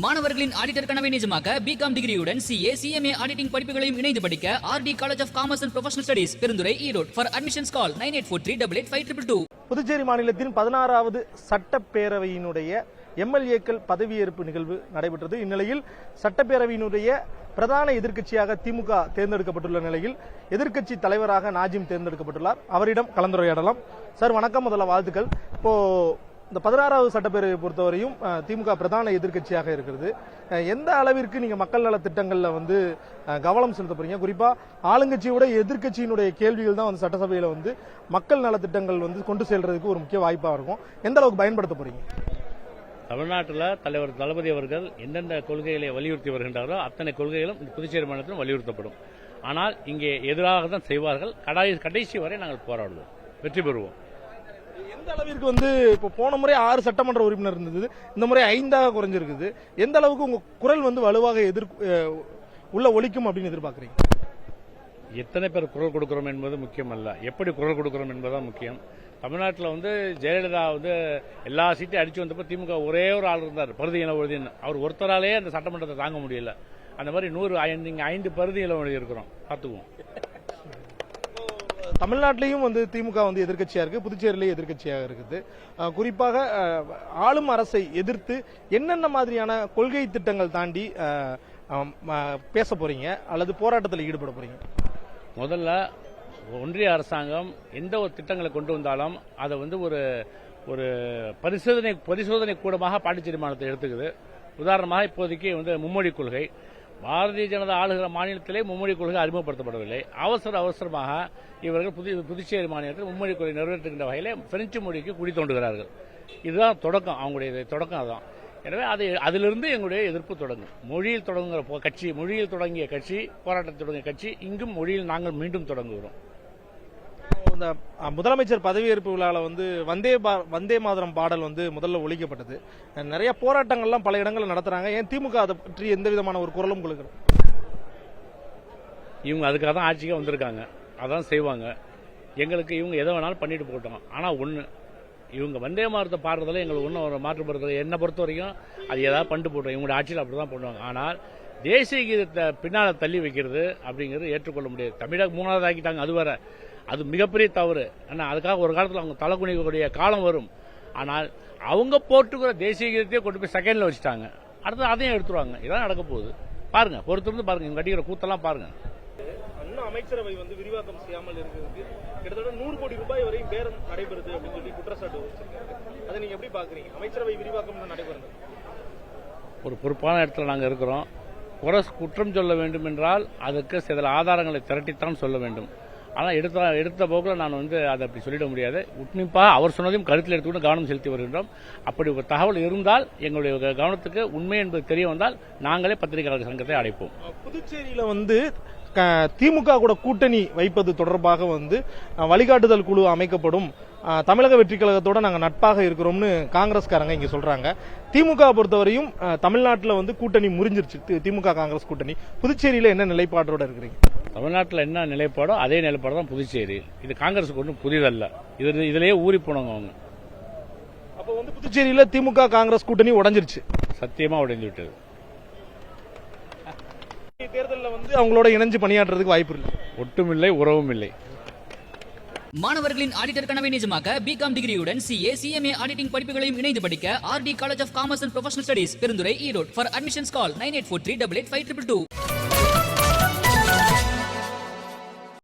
மாணவர்களின் ஆடிட்டர் கனவை நிஜமாக்க பிகாம் டிகிரியுடன் சிஏ சிஎம்ஏ ஆடிட்டிங் படிப்புகளையும் இணைந்து படிக்க RT college of commerce and professional studies Perundurai Erode. For admissions call 9843885222. Puducherry மாநிலத்தின் 16வது சட்டப்பேரவையினுடைய எம்எல்ஏக்கள் பதவியேற்பு நிகழ்வு நடைபெற்றது. இந்நிலையில் சட்டப்பேரவையினுடைய பிரதான எதிர்க்கட்சியாக திமுக தேர்ந்தெடுக்கப்பட்டுள்ள நிலையில் எதிர்க்கட்சி தலைவராக நாஜிம் தேர்ந்தெடுக்கப்பட்டுள்ளார். அவரிடம் கலந்துரையாடலாம். சார் வணக்கம், முதல்ல வாழ்த்துக்கள். இப்போ இந்த 16வது சட்டப்பேரவை பொறுத்தவரையும் திமுக பிரதான எதிர்க்கட்சியாக இருக்கிறது. எந்த அளவிற்கு நீங்க மக்கள் நல திட்டங்கள்ல கவனம் செலுத்த போறீங்க? குறிப்பா ஆளுங்கட்சியோட எதிர்க்கட்சியினுடைய கேள்விகள் தான் சட்டசபையில மக்கள் நல திட்டங்கள் கொண்டு செல்றதுக்கு ஒரு முக்கிய வாய்ப்பா இருக்கும். எந்த அளவுக்கு பயன்படுத்த போறீங்க? தமிழ்நாட்டில் தலைவர் தளபதி அவர்கள் எந்தெந்த கொள்கைகளை வலியுறுத்தி வருகின்றாரோ அத்தனை கொள்கைகளும் புதுச்சேரி மாநிலத்திலும் வலியுறுத்தப்படும். ஆனால் இங்கே எதிராக தான் செய்வார்கள். கடைசி வரை நாங்கள் போராடுவோம், வெற்றி பெறுவோம். எந்த அளவிற்கு இப்போ போன முறை 6 சட்டமன்ற உறுப்பினர் இருந்தது, இந்த முறை 5ஆக குறைஞ்சிருக்குது. எந்த அளவுக்கு உங்க குரல் வலுவாக உள்ள ஒலிக்கும் அப்படின்னு எதிர்பார்க்கறீங்க? எத்தனை பேர் குரல் கொடுக்கிறோம் என்பது முக்கியம் அல்ல, எப்படி குரல் கொடுக்கிறோம் என்பதுதான் முக்கியம். தமிழ்நாட்டில் ஜெயலலிதா எல்லா சீட்டையும் அடிச்சு வந்தப்போ திமுக ஒரே ஒரு ஆள் இருந்தார், பருதி இன ஒழுதின்னு. அவர் ஒருத்தராலே அந்த சட்டமன்றத்தை தாங்க முடியல. அந்த மாதிரி 5 பருதி இன ஒழுதி இருக்கிறோம், பார்த்துக்குவோம். தமிழ்நாட்டிலையும் திமுக எதிர்க்கட்சியா இருக்கு, புதுச்சேரியிலேயே எதிர்க்கட்சியாக இருக்குது. குறிப்பாக ஆளும் அரசை எதிர்த்து என்னென்ன மாதிரியான கொள்கை திட்டங்கள் தாண்டி பேச போறீங்க அல்லது போராட்டத்தில் ஈடுபட போறீங்க? முதல்ல ஒன்றிய அரசாங்கம் எந்த ஒரு திட்டங்களை கொண்டு வந்தாலும் அதை ஒரு பரிசோதனை கூடமாக பாண்டிச்சேரி மாநிலத்தை எடுத்துக்குது. உதாரணமாக இப்போதைக்கு மும்மொழி கொள்கை, பாரதிய ஜனதா ஆளுகிற மாநிலத்திலே மும்மொழி கொள்கை அறிமுகப்படுத்தப்படவில்லை. அவசரமாக இவர்கள் புதுச்சேரி மாநிலத்தில் மும்மொழி கொள்கை நிறைவேற்றுகின்ற வகையில் பிரெஞ்சு மொழிக்கு குடி தோண்டுகிறார்கள். இதுதான் தொடக்கம், அவங்களுடைய தொடக்கம் அதான். எனவே அதிலிருந்து எங்களுடைய எதிர்ப்பு தொடங்கும். மொழியில் தொடங்குகிற கட்சி, மொழியில் தொடங்கிய கட்சி, போராட்டத்தில் தொடங்கிய கட்சி, இங்கும் மொழியில் நாங்கள் மீண்டும் தொடங்குகிறோம். இந்த முதலமைச்சர் பதவியேற்பு விழாவில் வந்தே மாதரம் பாடல் முதல்ல ஒழிக்கப்பட்டது. நிறைய போராட்டங்கள்லாம் பல இடங்களில் நடத்துறாங்க. ஏன் திமுக அதை பற்றி எந்த விதமான ஒரு குரலும் கொடுக்குறது? இவங்க அதுக்காக தான் ஆட்சிக்கு வந்திருக்காங்க, அதான் செய்வாங்க. எங்களுக்கு இவங்க எதை வேணாலும் பண்ணிட்டு போட்டோம். ஆனால் ஒன்று, இவங்க வந்தே மாதத்தை பாடுறதுல எங்களுக்கு ஒன்றும் ஒரு மாற்றுப்படுறது என்னை பொறுத்த வரைக்கும் அது ஏதாவது பண்ணிட்டு போட்டோம். இவங்களோட ஆட்சியில் அப்படி தான் பண்ணுவாங்க. ஆனால் தேசிய கீதத்தை பின்னால் தள்ளி வைக்கிறது அப்படிங்கிறது ஏற்றுக்கொள்ள முடியாது. தமிழக 3வது ஆக்கிட்டாங்க, அது வேற. அது மிகப்பெரிய தவறு. ஆனால் அதுக்காக ஒரு காலத்தில் அவங்க தலை குனிக்கக்கூடிய காலம் வரும். ஆனால் அவங்க போட்டுக்கிற தேசிய கீதத்தையே கொண்டு போய் செகண்ட்ல வச்சுட்டாங்க. அடுத்து அதையும் எடுத்துருவாங்க. இதான் நடக்க போகுது. பாருங்க, பொறுத்திருந்து பாருங்க, இவங்க கட்டிக்கிற கூத்தெல்லாம் பாருங்க. அமைச்சரவை விரிவாக்கம் செய்யாமல் இருக்கிறதுக்கு கிட்டத்தட்ட 100 கோடி ரூபாய் வரையும் பேரம் நடைபெறுது அப்படின்னு சொல்லி குற்றச்சாட்டு வச்சிருக்காங்க. அதை நீங்க எப்படி பாக்குறீங்க? அமைச்சரவை விரிவாக்கம் நடைபெறுது. ஒரு பொறுப்பான இடத்துல நாங்கள் இருக்கிறோம். குற்றம் சொல்ல வேண்டும் என்றால் அதுக்கு சில ஆதாரங்களை திரட்டித்தான் சொல்ல வேண்டும். ஆனால் எடுத்த போக்கில் நான் அதை அப்படி சொல்லிட முடியாது. உன்னிப்பாக அவர் சொன்னதையும் கருத்தில் எடுத்துக்கொண்டு கவனம் செலுத்தி வருகின்றோம். அப்படி ஒரு தகவல் இருந்தால் எங்களுடைய கவனத்துக்கு உண்மை என்பது தெரிய வந்தால் நாங்களே பத்திரிகையாளர் சங்கத்தை அடைப்போம். புதுச்சேரியில் திமுக கூட கூட்டணி வைப்பது தொடர்பாக வழிகாட்டுதல் குழு அமைக்கப்படும், தமிழக வெற்றி கழகத்தோட நாங்க நட்பாக இருக்கிறோம்னு காங்கிரஸ்காரங்க இங்க சொல்றாங்க. திமுக பொறுத்தவரையும் தமிழ்நாட்டில் கூட்டணி முறிஞ்சிருச்சு, திமுக காங்கிரஸ் கூட்டணி. புதுச்சேரியில என்ன நிலைப்பாட்டோட இருக்கிறீங்க? தமிழ்நாட்டில் என்ன நிலைப்பாடோ அதே நிலைப்பாடு தான் புதுச்சேரி. இது காங்கிரஸுக்கு ஒன்றும் புதிதல்ல, இதுலயே ஊறி போனவங்க அவங்க. அப்ப புதுச்சேரியில திமுக காங்கிரஸ் கூட்டணி உடைஞ்சிருச்சு, சத்தியமா உடைந்து விட்டது. தேர்தலில் அவங்களோட இணைஞ்சு பணியாற்றுறதுக்கு வாய்ப்பு இல்லை, ஒட்டுமில்லை, உறவும் இல்லை. மாணவர்களின் ஆடிட்டர் கனவை நிஜமாக்க பிகாம் டிகிரியுடன் சிஏ சிஎம்ஏ ஆடிட்டிங் படிப்புகளையும் இணைந்து படிக்க RT college of commerce and professional studies Perundurai Erode. For admissions call 9843885222.